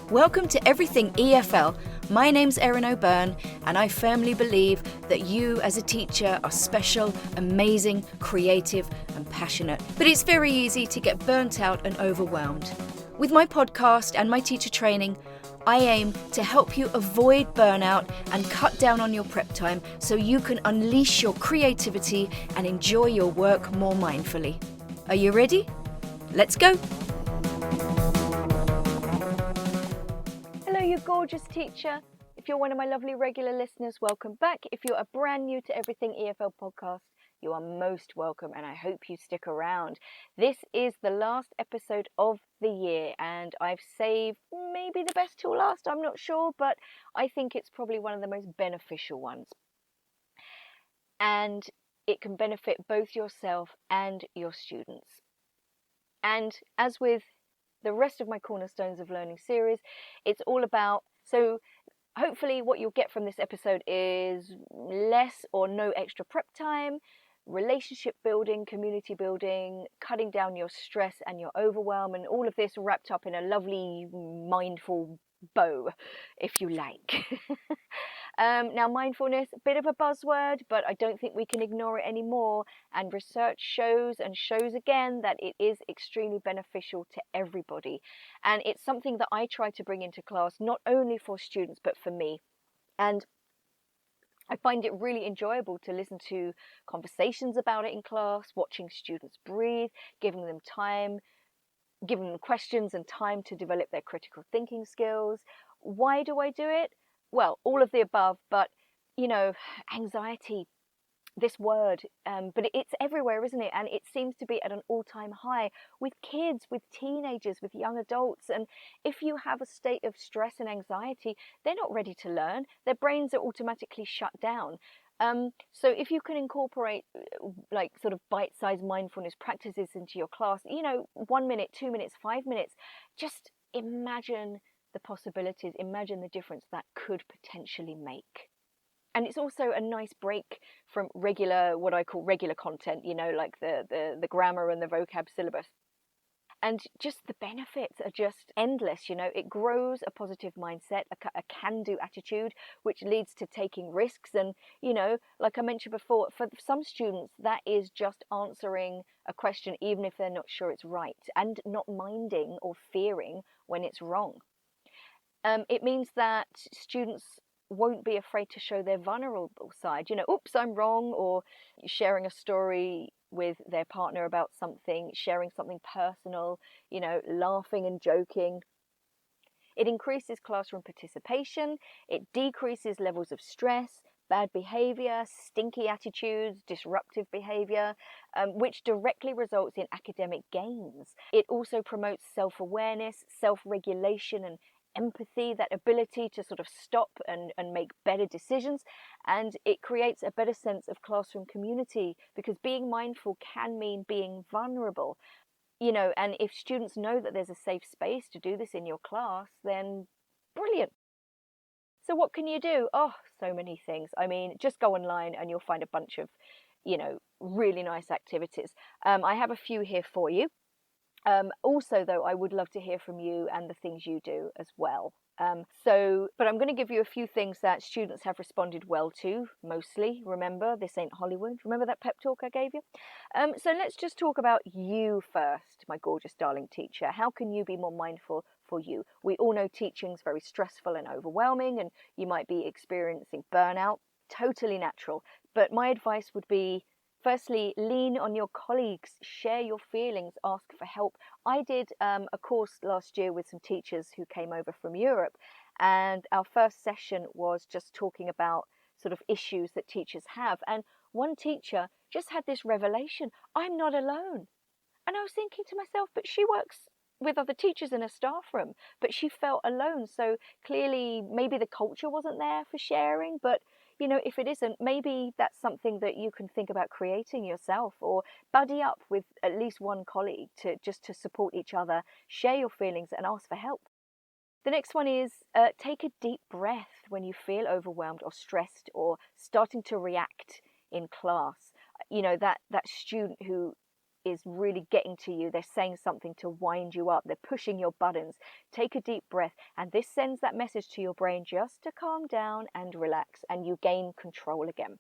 Welcome to Everything EFL. My name's Erin O'Byrne, and I firmly believe that you as a teacher are special, amazing, creative and passionate. But it's very easy to get burnt out and overwhelmed. With my podcast and my teacher training, I aim to help you avoid burnout and cut down on your prep time so you can unleash your creativity and enjoy your work more mindfully. Are you ready? Let's go! Hello, you gorgeous teacher. If you're one of my lovely regular listeners, welcome back. If you are brand new to Everything EFL podcast, you are most welcome and I hope you stick around. This is the last episode of the year and I've saved maybe the best till last, I'm not sure, but I think it's probably one of the most beneficial ones. And it can benefit both yourself and your students. And as with the rest of my Cornerstones of Learning series, it's all about, so hopefully what you'll get from this episode is less or no extra prep time, relationship building, community building, cutting down your stress and your overwhelm, and all of this wrapped up in a lovely mindful bow, if you like. Now, mindfulness, a bit of a buzzword, but I don't think we can ignore it anymore. And research shows again that it is extremely beneficial to everybody. And it's something that I try to bring into class, not only for students, but for me. And I find it really enjoyable to listen to conversations about it in class, watching students breathe, giving them time, giving them questions and time to develop their critical thinking skills. Why do I do it? Well, all of the above, but, you know, anxiety, this word, but it's everywhere, isn't it? And it seems to be at an all-time high with kids, with teenagers, with young adults. And if you have a state of stress and anxiety, they're not ready to learn. Their brains are automatically shut down. So if you can incorporate like sort of bite-sized mindfulness practices into your class, you know, 1 minute, 2 minutes, 5 minutes, just imagine the possibilities, imagine the difference that could potentially make. And it's also a nice break from regular, what I call regular content, you know, like the grammar and the vocab syllabus. And just the benefits are just endless, you know. It grows a positive mindset, a can-do attitude, which leads to taking risks. And, you know, like I mentioned before, for some students, that is just answering a question, even if they're not sure it's right, and not minding or fearing when it's wrong. It means that students won't be afraid to show their vulnerable side. You know, oops, I'm wrong, or sharing a story with their partner about something, sharing something personal, you know, laughing and joking. It increases classroom participation. It decreases levels of stress, bad behavior, stinky attitudes, disruptive behavior, which directly results in academic gains. It also promotes self-awareness, self-regulation and empathy, that ability to sort of stop and make better decisions, and it creates a better sense of classroom community, because being mindful can mean being vulnerable, you know. And if students know that there's a safe space to do this in your class, then brilliant. So what can you do? Oh, so many things. I mean, just go online and you'll find a bunch of, you know, really nice activities. I have a few here for you. Also, though, I would love to hear from you and the things you do as well. But I'm going to give you a few things that students have responded well to, mostly. Remember, this ain't Hollywood. Remember that pep talk I gave you? So let's just talk about you first, my gorgeous darling teacher. How can you be more mindful for you? We all know teaching's very stressful and overwhelming, and you might be experiencing burnout. Totally natural. But my advice would be, firstly, lean on your colleagues, share your feelings, ask for help. I did a course last year with some teachers who came over from Europe, and our first session was just talking about sort of issues that teachers have. And one teacher just had this revelation: I'm not alone. And I was thinking to myself, but she works with other teachers in a staff room, but she felt alone. So clearly, maybe the culture wasn't there for sharing, but you know, if it isn't, maybe that's something that you can think about creating yourself, or buddy up with at least one colleague to support each other, share your feelings and ask for help. The next one is take a deep breath when you feel overwhelmed or stressed or starting to react in class. You know, that student who is really getting to you, they're saying something to wind you up, they're pushing your buttons. Take a deep breath, and this sends that message to your brain just to calm down and relax, and you gain control again.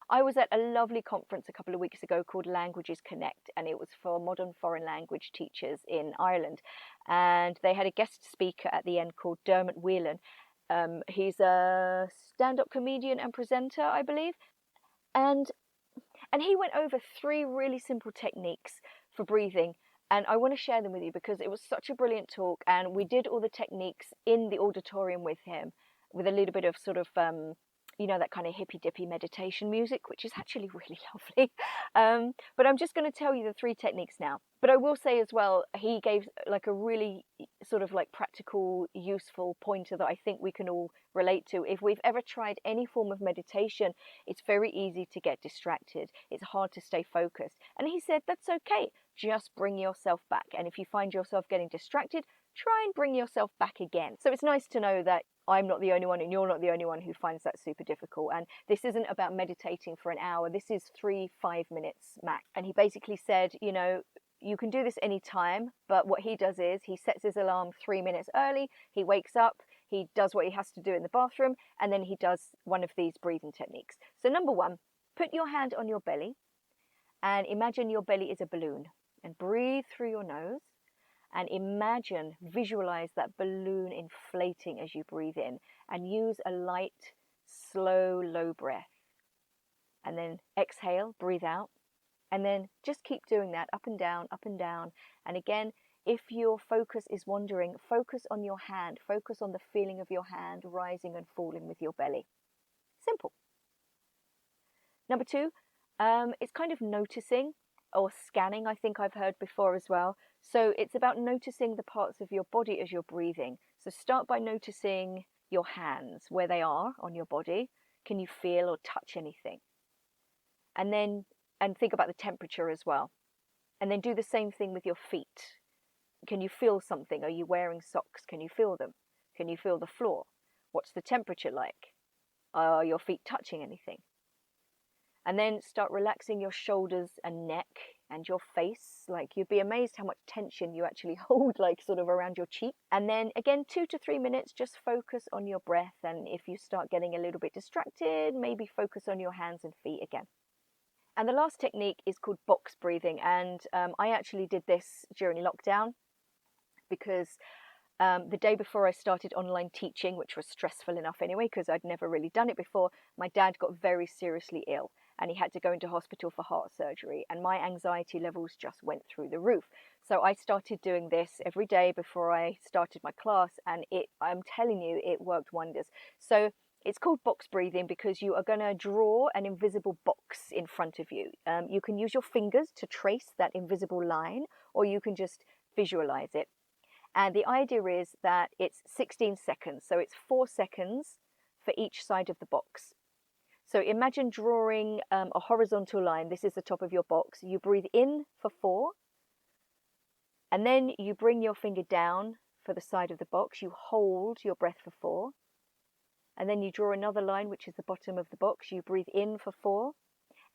I was at a lovely conference a couple of weeks ago called Languages Connect, and it was for modern foreign language teachers in Ireland. And they had a guest speaker at the end called Dermot Whelan. He's a stand-up comedian and presenter, I believe. And he went over 3 really simple techniques for breathing. And I want to share them with you because it was such a brilliant talk. And we did all the techniques in the auditorium with him, with a little bit of sort of you know, that kind of hippy dippy meditation music, which is actually really lovely. But I'm just going to tell you the 3 techniques now. But I will say as well, he gave like a really sort of like practical, useful pointer that I think we can all relate to. If we've ever tried any form of meditation, it's very easy to get distracted. It's hard to stay focused. And he said, that's okay. Just bring yourself back. And if you find yourself getting distracted, try and bring yourself back again. So it's nice to know that I'm not the only one and you're not the only one who finds that super difficult. And this isn't about meditating for an hour. This is 3-5 minutes max. And he basically said, you know, you can do this anytime, but what he does is he sets his alarm 3 minutes early. He wakes up, he does what he has to do in the bathroom, and then he does one of these breathing techniques. So number 1, put your hand on your belly and imagine your belly is a balloon, and breathe through your nose. And imagine, visualize that balloon inflating as you breathe in, and use a light, slow, low breath. And then exhale, breathe out, and then just keep doing that up and down, up and down. And again, if your focus is wandering, focus on your hand, focus on the feeling of your hand rising and falling with your belly. Simple. Number 2, it's kind of noticing or scanning, I think I've heard before as well. So it's about noticing the parts of your body as you're breathing. So start by noticing your hands, where they are on your body. Can you feel or touch anything? And then, and think about the temperature as well. And then do the same thing with your feet. Can you feel something? Are you wearing socks? Can you feel them? Can you feel the floor? What's the temperature like? Are your feet touching anything? And then start relaxing your shoulders and neck and your face. Like, you'd be amazed how much tension you actually hold, like sort of around your cheek. And then again, 2 to 3 minutes, just focus on your breath. And if you start getting a little bit distracted, maybe focus on your hands and feet again. And the last technique is called box breathing. And I actually did this during lockdown because the day before I started online teaching, which was stressful enough anyway, because I'd never really done it before, my dad got very seriously ill and he had to go into hospital for heart surgery, and my anxiety levels just went through the roof. So I started doing this every day before I started my class, and I'm telling you, it worked wonders. So it's called box breathing because you are going to draw an invisible box in front of you. You can use your fingers to trace that invisible line, or you can just visualize it. And the idea is that it's 16 seconds. So it's 4 seconds for each side of the box. So imagine drawing a horizontal line. This is the top of your box. You breathe in for 4. And then you bring your finger down for the side of the box. You hold your breath for 4. And then you draw another line, which is the bottom of the box. You breathe in for 4.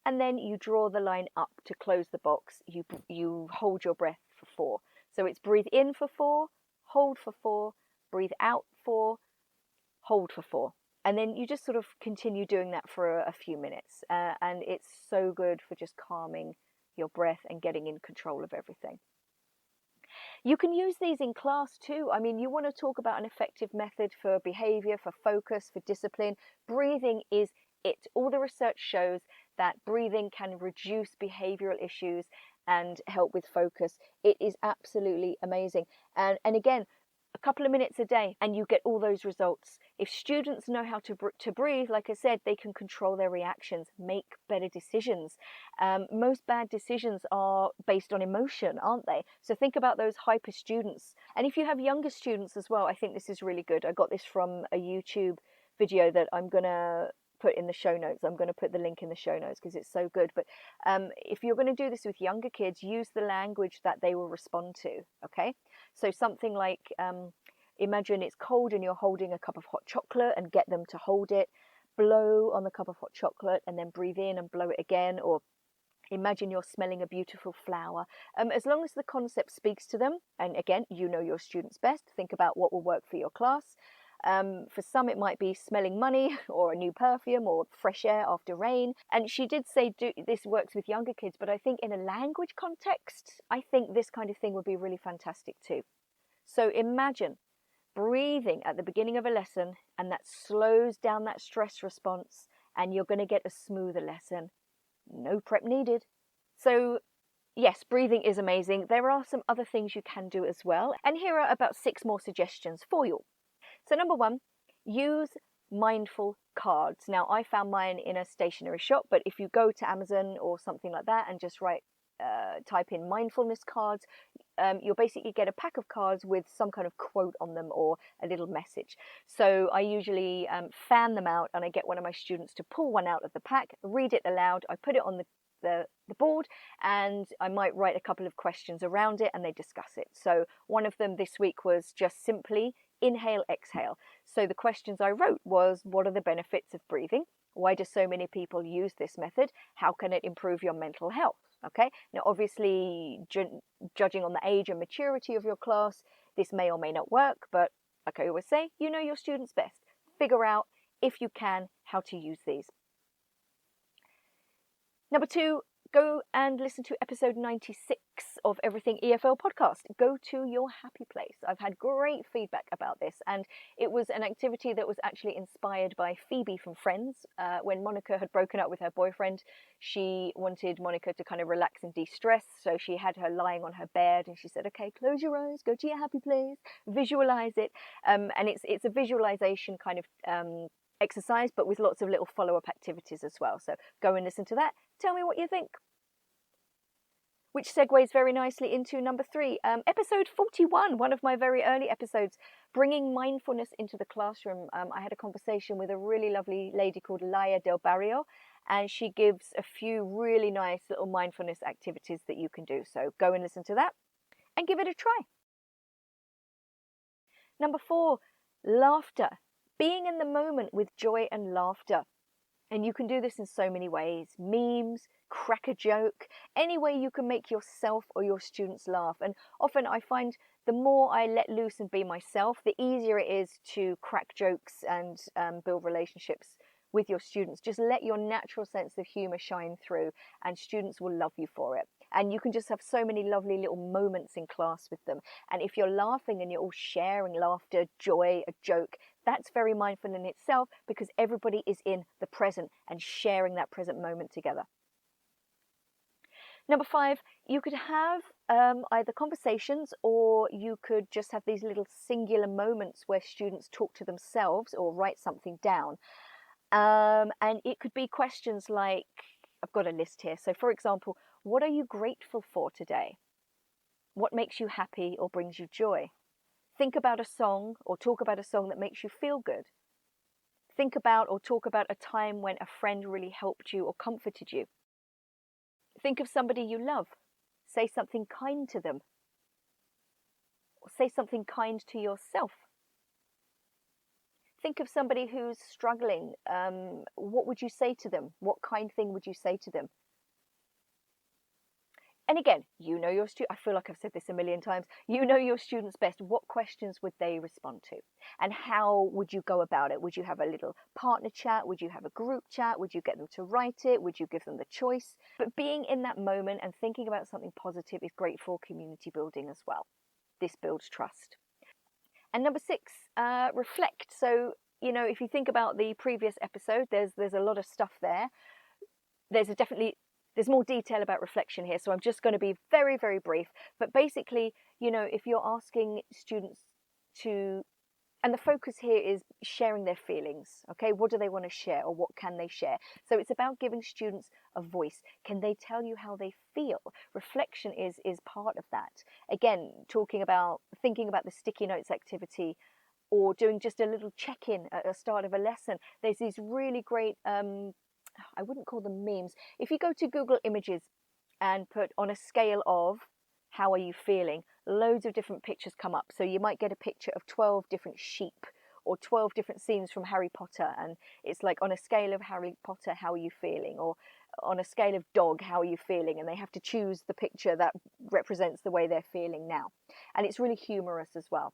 And then you draw the line up to close the box. You hold your breath for 4. So it's breathe in for 4, hold for 4, breathe out 4, hold for 4. And then you just sort of continue doing that for a few minutes. And it's so good for just calming your breath and getting in control of everything. You can use these in class too. I mean, you want to talk about an effective method for behavior, for focus, for discipline. Breathing is it. All the research shows that breathing can reduce behavioral issues and help with focus. It is absolutely amazing. And again, a couple of minutes a day and you get all those results. If students know how to breathe, like I said, they can control their reactions, make better decisions. Most bad decisions are based on emotion, aren't they? So think about those hyper students. And if you have younger students as well, I think this is really good. I got this from a YouTube video that I'm going to put in the show notes. I'm going to put the link in the show notes because it's so good. But if you're going to do this with younger kids, use the language that they will respond to, okay? So something like, imagine it's cold and you're holding a cup of hot chocolate, and get them to hold it. Blow on the cup of hot chocolate and then breathe in and blow it again. Or imagine you're smelling a beautiful flower. As long as the concept speaks to them, and again, you know your students best, think about what will work for your class. For some, it might be smelling money or a new perfume or fresh air after rain. And she did say this works with younger kids, but I think in a language context, I think this kind of thing would be really fantastic too. So imagine breathing at the beginning of a lesson, and that slows down that stress response, and you're going to get a smoother lesson. No prep needed. So yes, breathing is amazing. There are some other things you can do as well. And here are about 6 more suggestions for you. So number 1, use mindful cards. Now, I found mine in a stationery shop, but if you go to Amazon or something like that and just type in mindfulness cards, you'll basically get a pack of cards with some kind of quote on them or a little message. So I usually fan them out, and I get one of my students to pull one out of the pack, read it aloud. I put it on the board, and I might write a couple of questions around it, and they discuss it. So one of them this week was just simply inhale, exhale. So the questions I wrote was, what are the benefits of breathing? Why do so many people use this method? How can it improve your mental health? Okay, now obviously, judging on the age and maturity of your class, this may or may not work, but like I always say, you know your students best. Figure out, if you can, how to use these. Number 2, go and listen to episode 96 of Everything EFL podcast. Go to your happy place. I've had great feedback about this, and it was an activity that was actually inspired by Phoebe from Friends. When Monica had broken up with her boyfriend, she wanted Monica to kind of relax and de-stress, so she had her lying on her bed, and she said, okay, close your eyes, go to your happy place, visualize it, and it's a visualization kind of exercise, but with lots of little follow-up activities as well. So go and listen to that. Tell me what you think. Which segues very nicely into number 3, episode 41, one of my very early episodes, bringing mindfulness into the classroom. I had a conversation with a really lovely lady called Laia Del Barrio, and she gives a few really nice little mindfulness activities that you can do. So go and listen to that and give it a try. Number 4, laughter. Being in the moment with joy and laughter. And you can do this in so many ways. Memes, crack a joke, any way you can make yourself or your students laugh. And often I find the more I let loose and be myself, the easier it is to crack jokes and build relationships with your students. Just let your natural sense of humour shine through, and students will love you for it. And you can just have so many lovely little moments in class with them. And if you're laughing and you're all sharing laughter, joy, a joke, that's very mindful in itself, because everybody is in the present and sharing that present moment together. Number 5, you could have either conversations, or you could just have these little singular moments where students talk to themselves or write something down. And it could be questions like, I've got a list here. So for example, what are you grateful for today? What makes you happy or brings you joy? Think about a song or talk about a song that makes you feel good. Think about or talk about a time when a friend really helped you or comforted you. Think of somebody you love. Say something kind to them. Or say something kind to yourself. Think of somebody who's struggling. What would you say to them? What kind thing would you say to them? And again, you know your students. I feel like I've said this a million times. You know your students best. What questions would they respond to? And how would you go about it? Would you have a little partner chat? Would you have a group chat? Would you get them to write it? Would you give them the choice? But being in that moment and thinking about something positive is great for community building as well. This builds trust. And number 6, reflect. So, you know, if you think about the previous episode, there's a lot of stuff there. There's more detail about reflection here, so I'm just going to be very, very brief. But basically, you know, if you're asking students to, and the focus here is sharing their feelings, okay? What do they want to share, or what can they share? So it's about giving students a voice. Can they tell you how they feel? Reflection is part of that. Again, thinking about the sticky notes activity, or doing just a little check-in at the start of a lesson. There's these really great, I wouldn't call them memes. If you go to Google Images and put on a scale of how are you feeling, loads of different pictures come up. So you might get a picture of 12 different sheep or 12 different scenes from Harry Potter, and it's like, on a scale of Harry Potter, how are you feeling? Or on a scale of dog, how are you feeling? And they have to choose the picture that represents the way they're feeling now. And it's really humorous as well.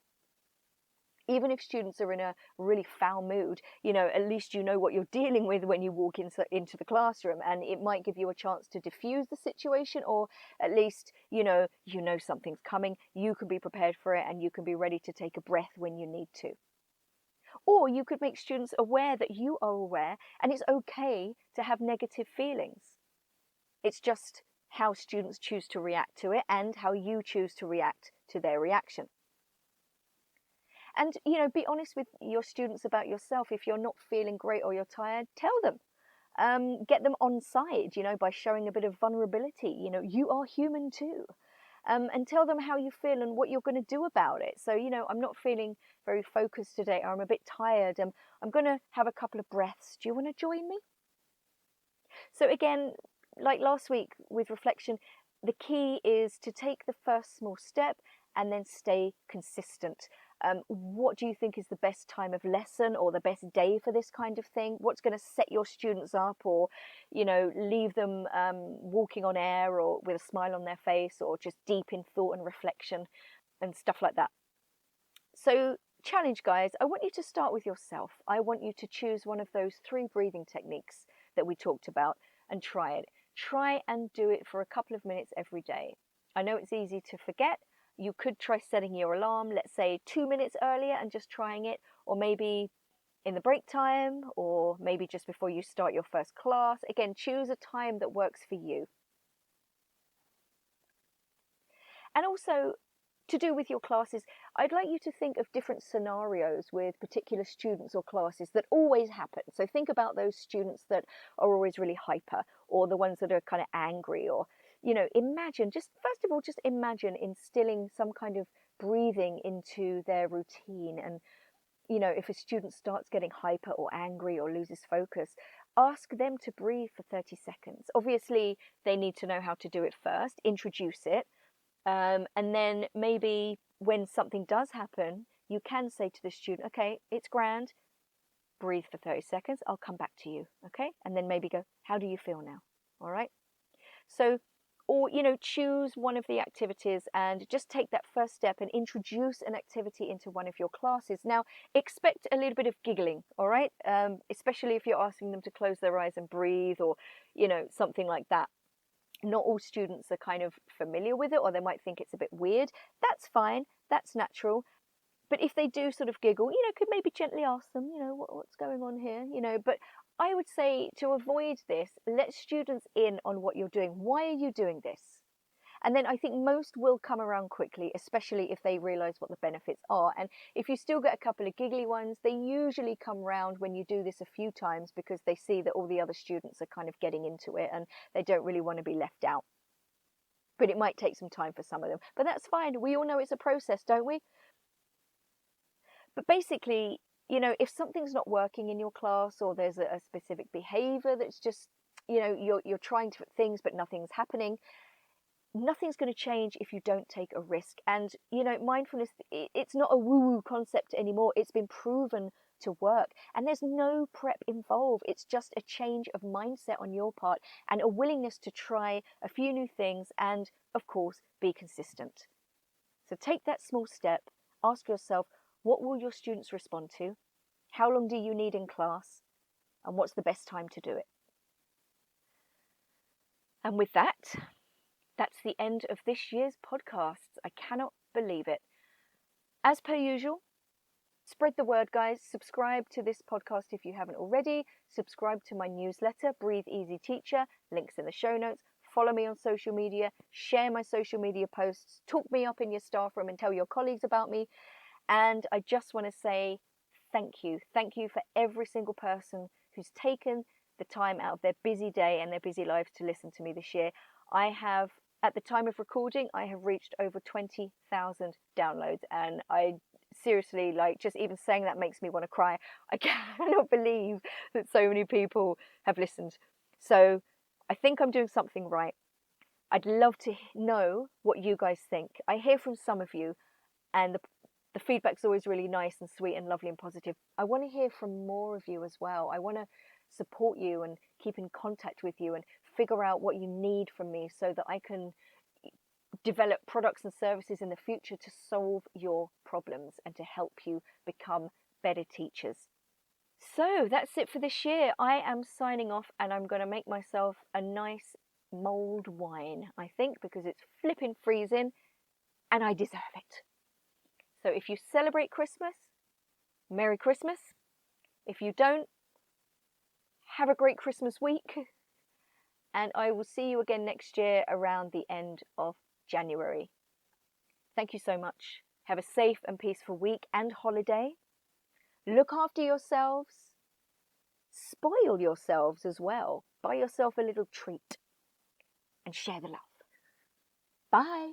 Even if students are in a really foul mood, at least you know what you're dealing with when you walk into the classroom, and it might give you a chance to diffuse the situation, or at least, you know something's coming. You can be prepared for it, and you can be ready to take a breath when you need to. Or you could make students aware that you are aware, and it's okay to have negative feelings. It's just how students choose to react to it, and how you choose to react to their reaction. And, be honest with your students about yourself. If you're not feeling great or you're tired, tell them. Get them on side, by showing a bit of vulnerability. You are human too. And tell them how you feel and what you're going to do about it. So, I'm not feeling very focused today, or I'm a bit tired. I'm going to have a couple of breaths. Do you want to join me? So again, like last week with reflection, the key is to take the first small step and then stay consistent. What do you think is the best time of lesson, or the best day for this kind of thing? What's going to set your students up, or leave them walking on air, or with a smile on their face, or just deep in thought and reflection and stuff like that? So challenge, guys. I want you to start with yourself. I want you to choose one of those 3 breathing techniques that we talked about and try it. Try and do it for a couple of minutes every day. I know it's easy to forget. You could try setting your alarm, let's say 2 minutes earlier, and just trying it, or maybe in the break time, or maybe just before you start your first class. Again, choose a time that works for you. And also, to do with your classes, I'd like you to think of different scenarios with particular students or classes that always happen. So think about those students that are always really hyper, or the ones that are kind of angry, or imagine, first of all, imagine instilling some kind of breathing into their routine. And, if a student starts getting hyper or angry or loses focus, ask them to breathe for 30 seconds. Obviously, they need to know how to do it first, introduce it. And then maybe when something does happen, you can say to the student, okay, it's grand, breathe for 30 seconds, I'll come back to you, okay? And then maybe go, how do you feel now? All right? So, or, choose one of the activities and just take that first step and introduce an activity into one of your classes. Now, expect a little bit of giggling, all right? Especially if you're asking them to close their eyes and breathe, or, something like that. Not all students are kind of familiar with it, or they might think it's a bit weird. That's fine. That's natural. But if they do sort of giggle, could maybe gently ask them, what's going on here, But I would say, to avoid this, let students in on what you're doing. Why are you doing this? And then I think most will come around quickly, especially if they realise what the benefits are. And if you still get a couple of giggly ones, they usually come round when you do this a few times, because they see that all the other students are kind of getting into it and they don't really want to be left out. But it might take some time for some of them. But that's fine. We all know it's a process, don't we? But basically, if something's not working in your class, or there's a specific behaviour that's just, you're trying different things but nothing's happening, nothing's going to change if you don't take a risk. And, mindfulness, it's not a woo-woo concept anymore. It's been proven to work, and there's no prep involved. It's just a change of mindset on your part, and a willingness to try a few new things, and of course, be consistent. So take that small step. Ask yourself, what will your students respond to? How long do you need in class? And what's the best time to do it? And with that, that's the end of this year's podcasts. I cannot believe it. As per usual, spread the word, guys. Subscribe to this podcast if you haven't already. Subscribe to my newsletter, Breathe Easy Teacher. Links in the show notes. Follow me on social media. Share my social media posts. Talk me up in your staff room and tell your colleagues about me. And I just want to say thank you. Thank you for every single person who's taken the time out of their busy day and their busy lives to listen to me this year. I have, at the time of recording, I have reached over 20,000 downloads, and I seriously, just even saying that makes me want to cry. I cannot believe that so many people have listened. So I think I'm doing something right. I'd love to know what you guys think. I hear from some of you, and the feedback's always really nice and sweet and lovely and positive. I want to hear from more of you as well. I want to support you and keep in contact with you and figure out what you need from me so that I can develop products and services in the future to solve your problems and to help you become better teachers. So that's it for this year. I am signing off, and I'm going to make myself a nice mulled wine, I think, because it's flipping freezing and I deserve it. So if you celebrate Christmas, Merry Christmas. If you don't, have a great Christmas week. And I will see you again next year around the end of January. Thank you so much. Have a safe and peaceful week and holiday. Look after yourselves. Spoil yourselves as well. Buy yourself a little treat. And share the love. Bye.